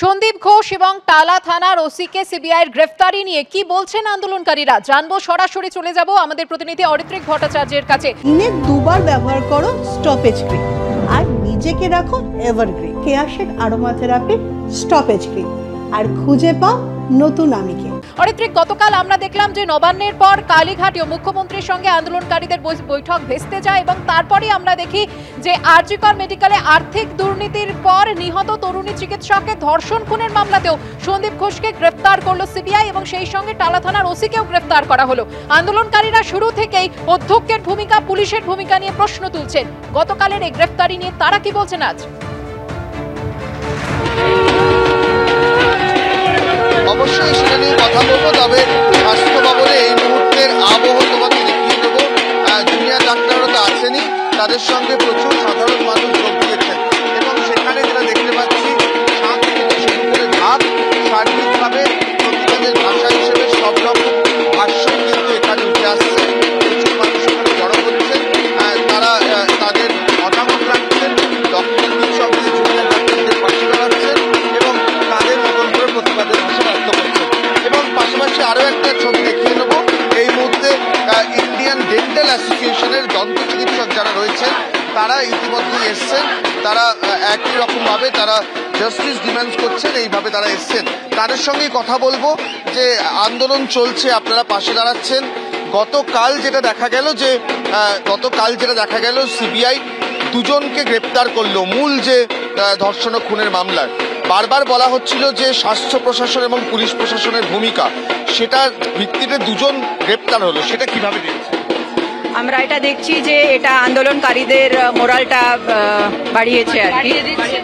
সন্দীপ ঘোষ এবং টালা থানার ওসিকে সিবিআইয়ের গ্রেফতারি নিয়ে কি বলছেন আন্দোলনকারীরা জানবো। সরাসরি চলে যাব আমাদের প্রতিনিধি অরিত্রিক ভট্টাচার্যের কাছে। দিনে দুবার ব্যবহার করো স্টপেজ ক্রিম আর নিজেকে রাখো evergreen. কেয়াশেড aroma therapy stoppage cream আর খুঁজে পাও নতুন আমিকে। অরিত্রিক, গতকাল আমরা দেখলাম যে নবান্নের পর কালীঘাটেও মুখ্যমন্ত্রীর সঙ্গে আন্দোলনকারীদের বৈঠক ভেস্তে যায় এবং তারপরেই আমরা দেখি যে আরজিকর মেডিকেলে আর্থিক দুর্নীতির পর নিহত তরুণী চিকিৎসককে ধর্ষণ খুনের মামলাতেও সন্দীপ ঘোষকে গ্রেফতার করলো সিবিআই এবং সেই সঙ্গে টালা থানার ওসিকেও গ্রেফতার করা হলো। আন্দোলনকারীরা শুরু থেকেই অধ্যক্ষের ভূমিকা, পুলিশের ভূমিকা নিয়ে প্রশ্ন তুলছেন। গতকালের এই গ্রেফতারি নিয়ে তারা কি বলছেন আজ? অবশ্যই সেটা নিয়ে কথা বলবো, তবে স্বাস্থ্য ভবনে এই মুহূর্তের আবহ তোমাকে দেখিয়ে দেবো। জুনিয়র ডাক্তাররা তো আসেনি, তাদের সঙ্গে প্রচুর সাধারণ মানুষ যোগ দিয়েছেন এবং সেখানে যেটা দেখতে পাচ্ছি শাঁখ থেকে শুরু করে ঢাক সার্বিকভাবে প্রতিবাদের ভাষা হিসেবে সব রকম ভাষ্য কিন্তু এখানে উঠে আসছে। প্রচুর মানুষ এখানে জড়ো হচ্ছেন, তারা তাদের মতামত রাখছেন, ডক্টরদের সঙ্গে জুনিয়র ডাক্তারদের পাশে দাঁড়াচ্ছেন এবং তাদের মতন করে প্রতিবাদের ভাষা ব্যক্ত করছেন। এবং পাশাপাশি আরও একটা ছবি দেখিয়ে নেব। এই মুহূর্তে ইন্ডিয়ান ডেন্টাল অ্যাসোসিয়েশনের দন্ত চিকিৎসক যারা রয়েছেন তারা ইতিমধ্যেই এসছেন। তারা একই রকমভাবে তারা জাস্টিস ডিমান্ড করছেন, এইভাবে তারা এসছেন। তাদের সঙ্গেই কথা বলবো যে আন্দোলন চলছে, আপনারা পাশে দাঁড়াচ্ছেন। গতকাল যেটা দেখা গেল সিবিআই দুজনকে গ্রেপ্তার করলো মূল যে ধর্ষণ ও খুনের মামলার। বারবার বলা হচ্ছিল যে স্বাস্থ্য প্রশাসন এবং পুলিশ প্রশাসনের ভূমিকা, সেটার ভিত্তিতে দুজন গ্রেপ্তার হলো, সেটা কিভাবে দেখছেন? আমরা এটা দেখছি যে এটা আন্দোলনকারীদের মোরালটা বাড়িয়েছে আর কি,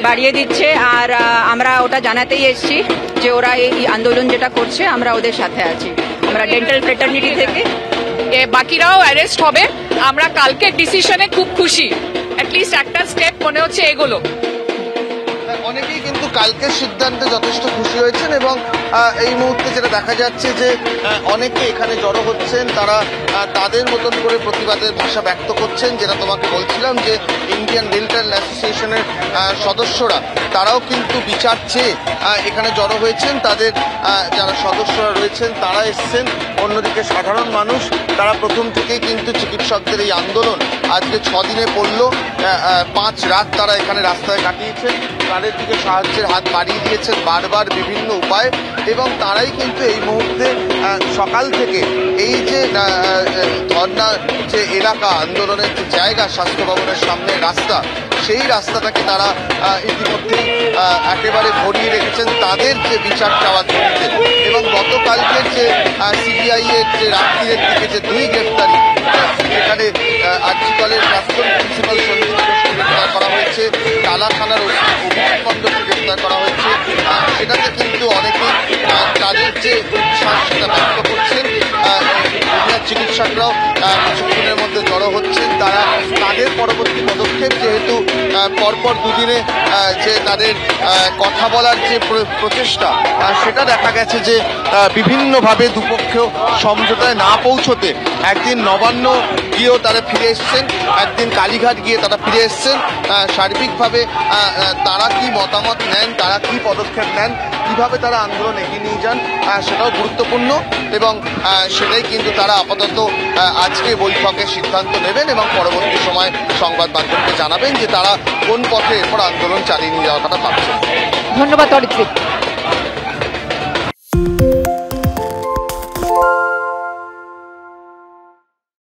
বাড়িয়ে দিচ্ছে। আর আমরা ওটা জানাতেই এসেছি যে ওরা এই আন্দোলন যেটা করছে আমরা ওদের সাথে আছি। আমরা ডেন্টাল ফ্রেটার্নিটি থেকে বাকিরাও অ্যারেস্ট হবে। আমরা কালকের ডিসিশনে খুব খুশি, অ্যাটলিস্ট একটা স্টেপ মনে হচ্ছে এগুলো। অনেকেই কিন্তু কালকের সিদ্ধান্তে যথেষ্ট খুশি হয়েছেন এবং এই মুহূর্তে যেটা দেখা যাচ্ছে যে অনেকে এখানে জড়ো হচ্ছেন, তারা তাদের মতন করে প্রতিবাদের ভাষা ব্যক্ত করছেন। যেটা তোমাকে বলছিলাম যে ইন্ডিয়ান ডেন্টাল অ্যাসোসিয়েশনের সদস্যরা তারাও কিন্তু বিচার চেয়ে এখানে জড়ো হয়েছেন। তাদের যারা সদস্যরা রয়েছেন তারা এসছেন। অন্যদিকে সাধারণ মানুষ তারা প্রথম থেকেই কিন্তু চিকিৎসকদের এই আন্দোলন আজকে 6 দিনে পড়ল। 5 রাত তারা এখানে রাস্তায় কাটিয়েছেন, তাদের দিকে সাহায্যের হাত বাড়িয়ে দিয়েছেন বারবার বিভিন্ন উপায়। এবং তারাই কিন্তু এই মুহূর্তে সকাল থেকে এই যে ধর্নার যে এলাকা, আন্দোলনের যে জায়গা, স্বাস্থ্য ভবনের সামনে রাস্তা, সেই রাস্তাটাকে তারা ইতিমধ্যেই একেবারে ভরিয়ে রেখেছেন তাদের যে বিচার চাওয়ার জন্য। এবং গতকালকের যে সিবিআই এর যে রাত্রির দিকে যে 2 গ্রেফতারি, এখানে আরজিকরের প্রাক্তন প্রিন্সিপাল সন্দীপ ঘোষকে গ্রেফতার করা হয়েছে, টালা থানার অভিজিৎ মণ্ডলকে গ্রেফতার করা হয়েছে, সেটাতে কিন্তু অনেকেই তাদের যে উৎসাহ সেটা ব্যক্ত করছেন। জুনিয়র চিকিৎসকরাও কিছুক্ষণের মধ্যে জড়ো হচ্ছেন। তারা তাদের পরবর্তী পদক্ষেপ, যেহেতু পরপর 2 দিনে যে তাদের কথা বলার যে প্রচেষ্টা, সেটা দেখা গেছে যে বিভিন্নভাবে দুপক্ষেও সমঝোতায় না পৌঁছতে একদিন নবান্ন গিয়েও তারা ফিরে এসছেন, একদিন কালীঘাট গিয়ে তারা ফিরে এসছেন। সার্বিকভাবে তারা কি মতামত নেন, তারা কি পদক্ষেপ নেন, কিভাবে তারা আন্দোলন এগিয়ে নিয়ে যান, সেটাও গুরুত্বপূর্ণ। এবং সেটাই কিন্তু তারা আপাতত আজকে বৈঠকে সিদ্ধান্ত নেবেন এবং পরবর্তী সময় সংবাদ মাধ্যমকে জানাবেন যে তারা কোন পথে এরপর আন্দোলন চালিয়ে নিয়ে যাওয়ার কথা ভাবছেন। ধন্যবাদ অরিত্রিক।